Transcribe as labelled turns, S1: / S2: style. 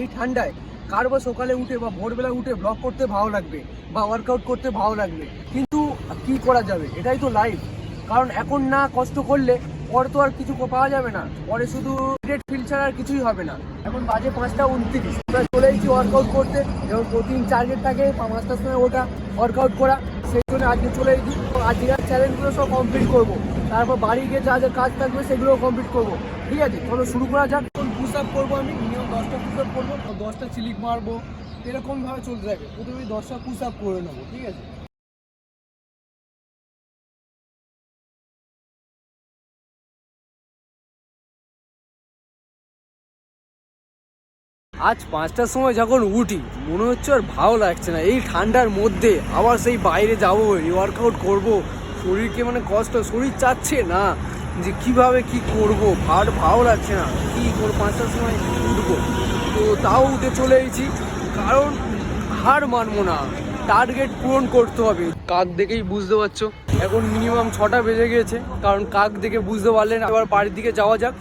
S1: এই ঠান্ডায় কার বা সকালে উঠে বা ভোরবেলা উঠে ব্লগ করতে ভালো লাগবে বা ওয়ার্কআউট করতে ভালো লাগবে, কিন্তু কি করা যাবে, এটাই তো লাইফ। কারণ এখন না কষ্ট করলে পরে তো আর কিছু পাওয়া যাবে না, পরে শুধু গ্রেট ফিল ছাড়া আর কিছুই হবে না। এখন বাজে 5টা 29, আমরা চলে এসেছি ওয়ার্কআউট করতে। যেমন প্রতিদিন টার্গেট থাকে 5টার সময় ওটা ওয়ার্কআউট করা, সেই জন্য আজকে চলে এসেছি। আজকের চ্যালেঞ্জগুলো সব কমপ্লিট করবো, তারপর বাড়ি গিয়ে যা যা কাজ থাকবে সেগুলো কমপ্লিট করবো। ঠিক আছে, চলো শুরু করা যাক। পুশ আপ করবো, আমি মিনিমাম 10টা পুশ আপ করবো, 10টা চিলিক মারবো, এরকমভাবে চলতে থাকে। প্রথমে 10টা পুশ আপ করে নেবো, ঠিক আছে। আজ 5টার সময় যখন উঠি মনে হচ্ছে আর ভালো লাগছে না, এই ঠান্ডার মধ্যে আবার সেই বাইরে যাবো, ওয়ার্কআউট করব, শরীরকে মানে কষ্ট, শরীর চাচ্ছে না যে কিভাবে কি করব, ভালো লাগছে না, কি করবো। 5টার সময় উঠবো, তো তাও উঠে চলে এসেছি, কারণ হার মানবো না, টার্গেট পূরণ করতে হবে। কাক দেখেই বুঝতে পারছো এখন মিনিমাম 6টা বেজে গিয়েছে, কারণ কাক দেখে বুঝতে পারলেন। এবার বাড়ির দিকে যাওয়া যাক।